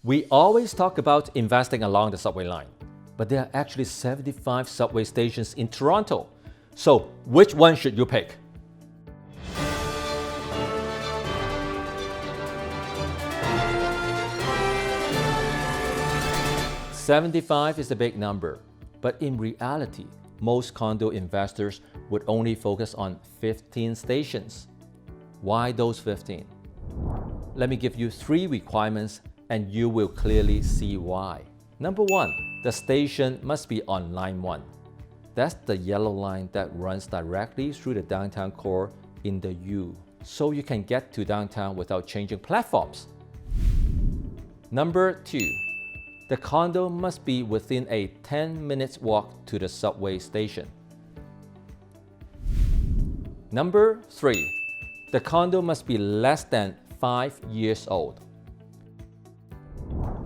We always talk about investing along the subway line, but there are actually 75 subway stations in Toronto. So which one should you pick? $75 is a big number, but in reality, most condo investors would only focus on 15 stations. Why those 15? Let me give you 3 requirements and you will clearly see why. Number 1, the station must be on line 1. That's the yellow line that runs directly through the downtown core in the U, so you can get to downtown without changing platforms. Number 2, the condo must be within a 10 minutes walk to the subway station. Number 3, the condo must be less than 5 years old.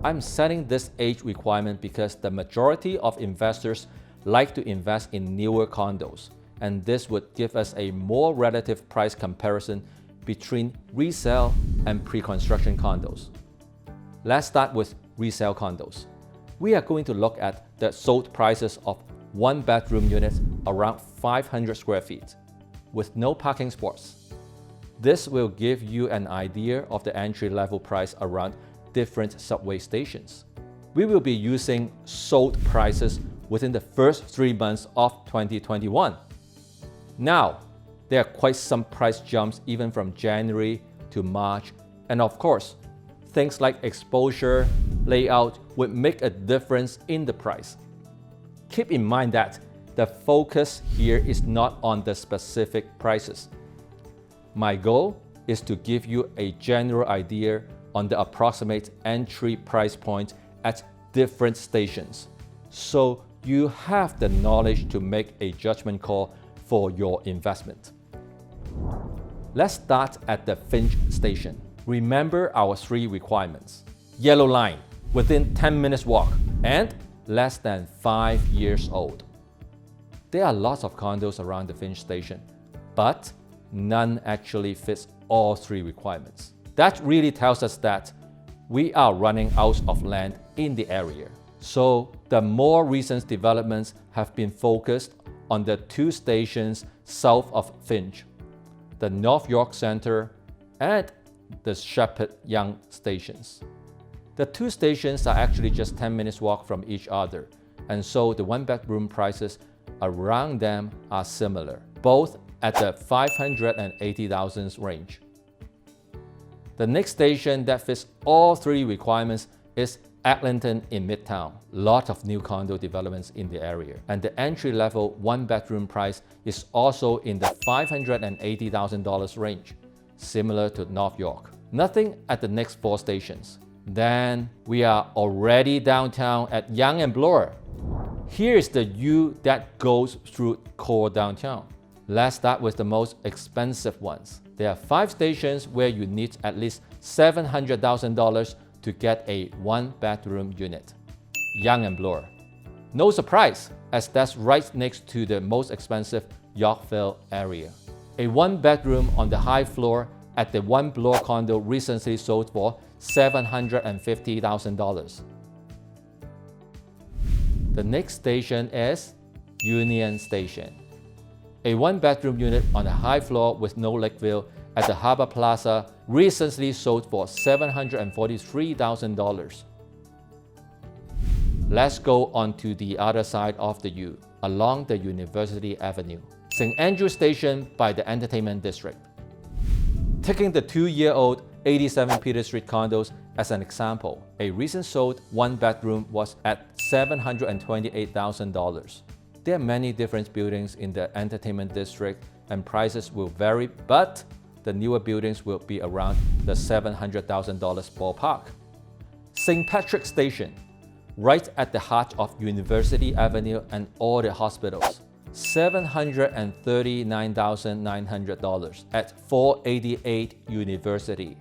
I'm setting this age requirement because the majority of investors like to invest in newer condos, and this would give us a more relative price comparison between resale and pre-construction condos. Let's start with resale condos. We are going to look at the sold prices of 1-bedroom units around 500 square feet with no parking spots. This will give you an idea of the entry-level price around different subway stations. We will be using sold prices within the first 3 months of 2021. Now, there are quite some price jumps even from January to March, and of course, things like exposure, layout would make a difference in the price. Keep in mind that the focus here is not on the specific prices. My goal is to give you a general idea on the approximate entry price point at different stations, so you have the knowledge to make a judgment call for your investment. Let's start at the Finch station. Remember our 3 requirements. Yellow line, within 10 minutes walk, and less than 5 years old. There are lots of condos around the Finch station, but none actually fits all 3 requirements. That really tells us that we are running out of land in the area. So the more recent developments have been focused on the 2 stations south of Finch, the North York Centre and the Shepherd Yonge stations. The 2 stations are actually just 10 minutes walk from each other, and so the 1-bedroom prices around them are similar, both at the $580,000 range. The next station that fits all 3 requirements is Eglinton in Midtown. Lot of new condo developments in the area, and the entry-level 1-bedroom price is also in the $580,000 range, similar to North York. Nothing at the next 4 stations. Then we are already downtown at Yonge and Bloor. Here is the U that goes through core downtown. Let's start with the most expensive ones. There are 5 stations where you need at least $700,000 to get a 1-bedroom unit. Yonge and Bloor. No surprise, as that's right next to the most expensive Yorkville area. A 1-bedroom on the high floor at the 1 Bloor condo recently sold for $750,000. The next station is Union Station. A 1-bedroom unit on the high floor with no lake view at the Harbour Plaza recently sold for $743,000. Let's go on to the other side of the U, along the University Avenue. St. Andrew Station by the Entertainment District. Taking the 2-year-old 87 Peter Street condos as an example, a recent sold 1-bedroom was at $728,000. There are many different buildings in the Entertainment District and prices will vary, but the newer buildings will be around the $700,000 ballpark. St. Patrick's Station, right at the heart of University Avenue and all the hospitals. $739,900 at 488 University.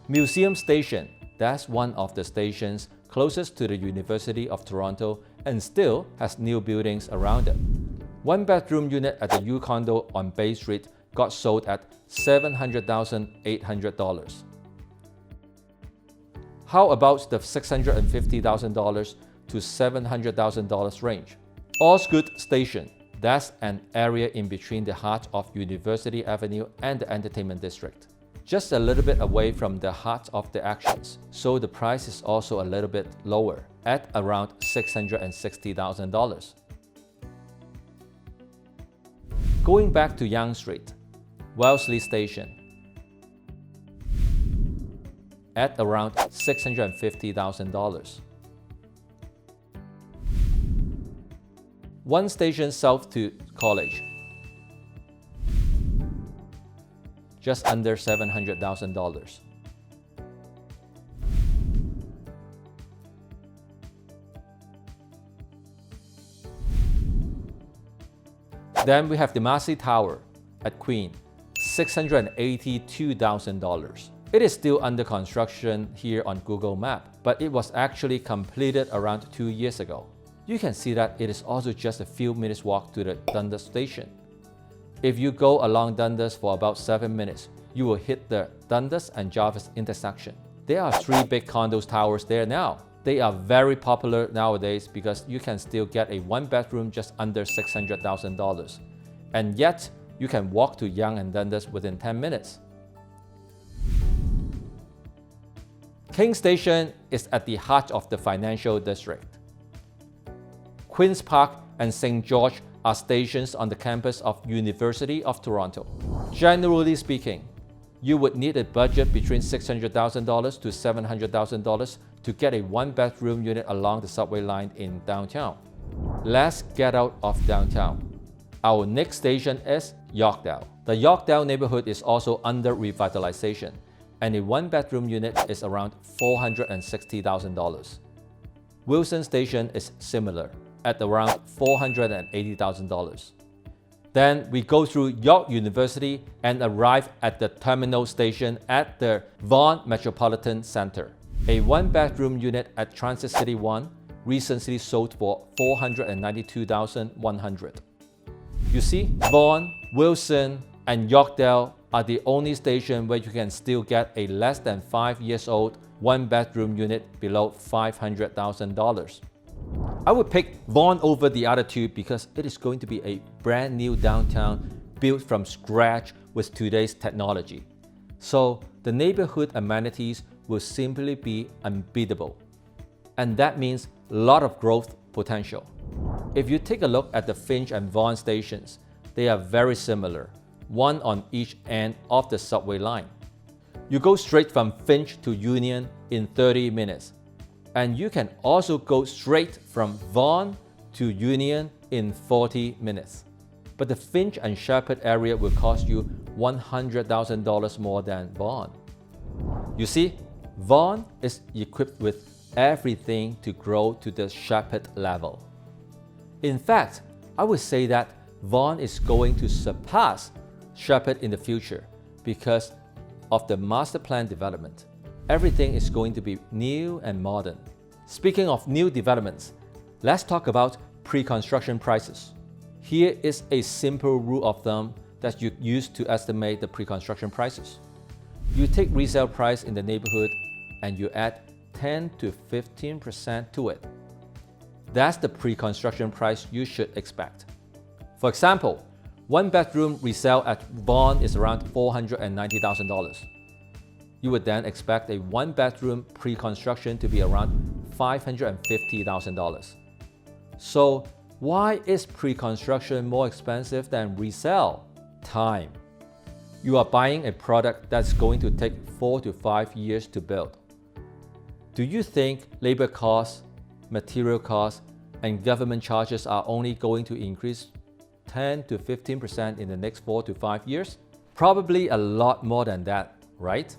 Museum Station, that's one of the stations closest to the University of Toronto and still has new buildings around it. 1-bedroom unit at the U condo on Bay Street got sold at $700,800. How about the $650,000 to $700,000 range? Osgood Station, that's an area in between the heart of University Avenue and the entertainment district. Just a little bit away from the heart of the actions, so the price is also a little bit lower at around $660,000. Going back to Yonge Street, Wellesley Station, at around $650,000. One station south to College, just under $700,000. Then we have the Massey Tower at Queen, $682,000. It is still under construction here on Google Maps, but it was actually completed around 2 years ago. You can see that it is also just a few minutes walk to the Dundas station. If you go along Dundas for about 7 minutes, you will hit the Dundas and Jarvis intersection. There are 3 big condos towers there now. They are very popular nowadays because you can still get a 1-bedroom just under $600,000. And yet, you can walk to Yonge and Dundas within 10 minutes. King Station is at the heart of the financial district. Queen's Park and St. George are stations on the campus of University of Toronto. Generally speaking, you would need a budget between $600,000 to $700,000 to get a 1-bedroom unit along the subway line in downtown. Let's get out of downtown. Our next station is Yorkdale. The Yorkdale neighborhood is also under revitalization, and a 1-bedroom unit is around $460,000. Wilson Station is similar, at around $480,000. Then we go through York University and arrive at the terminal station at the Vaughan Metropolitan Centre. A 1-bedroom unit at Transit City 1 recently sold for $492,100. You see, Vaughan, Wilson, and Yorkdale are the only station where you can still get a less than 5 years old 1-bedroom unit below $500,000. I would pick Vaughan over the other 2 because it is going to be a brand new downtown built from scratch with today's technology. So the neighborhood amenities will simply be unbeatable. And that means a lot of growth potential. If you take a look at the Finch and Vaughan stations, they are very similar, one on each end of the subway line. You go straight from Finch to Union in 30 minutes. And you can also go straight from Vaughan to Union in 40 minutes. But the Finch and Shepherd area will cost you $100,000 more than Vaughan. You see, Vaughan is equipped with everything to grow to the Shepherd level. In fact, I would say that Vaughan is going to surpass Shepherd in the future because of the master plan development. Everything is going to be new and modern. Speaking of new developments, let's talk about pre-construction prices. Here is a simple rule of thumb that you use to estimate the pre-construction prices. You take resale price in the neighborhood and you add 10 to 15% to it. That's the pre-construction price you should expect. For example, 1-bedroom resale at Vaughan is around $490,000. You would then expect a 1-bedroom pre-construction to be around $550,000. So why is pre-construction more expensive than resale? Time. You are buying a product that's going to take 4 to 5 years to build. Do you think labor costs, material costs, and government charges are only going to increase 10 to 15% in the next 4 to 5 years? Probably a lot more than that, right?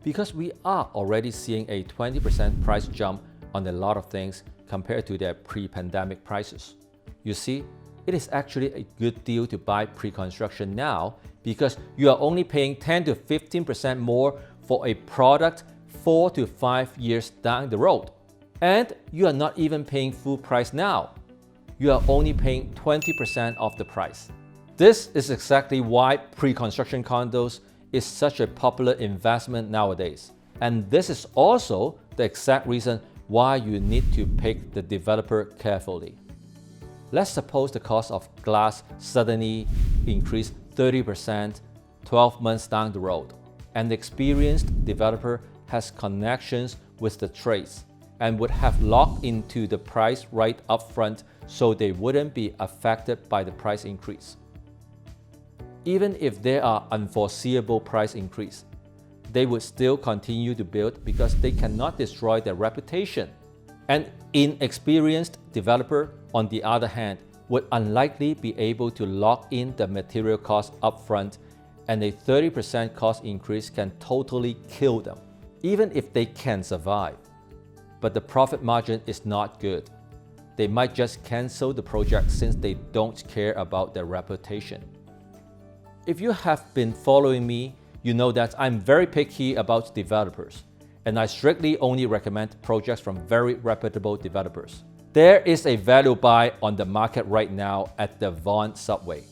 Because we are already seeing a 20% price jump on a lot of things compared to their pre-pandemic prices. You see, it is actually a good deal to buy pre-construction now because you are only paying 10 to 15% more for a product 4 to 5 years down the road. And you are not even paying full price now. You are only paying 20% of the price. This is exactly why pre-construction condos is such a popular investment nowadays. And this is also the exact reason why you need to pick the developer carefully. Let's suppose the cost of glass suddenly increased 30% 12 months down the road. An experienced developer has connections with the trades and would have locked into the price right up front so they wouldn't be affected by the price increase. Even if there are unforeseeable price increase, they would still continue to build because they cannot destroy their reputation. An inexperienced developer, on the other hand, would unlikely be able to lock in the material cost upfront, and a 30% cost increase can totally kill them, even if they can survive. But the profit margin is not good. They might just cancel the project since they don't care about their reputation. If you have been following me, you know that I'm very picky about developers, and I strictly only recommend projects from very reputable developers. There is a value buy on the market right now at the Vaughan subway.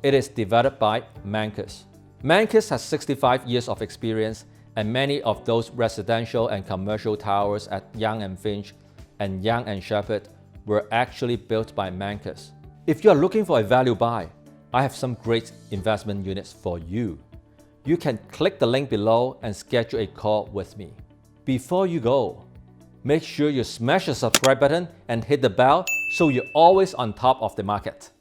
It is developed by Mancus. Mancus has 65 years of experience, and many of those residential and commercial towers at Yonge and Finch and Yonge and Sheppard were actually built by Mancus. If you are looking for a value buy, I have some great investment units for you. You can click the link below and schedule a call with me. Before you go, make sure you smash the subscribe button and hit the bell so you're always on top of the market.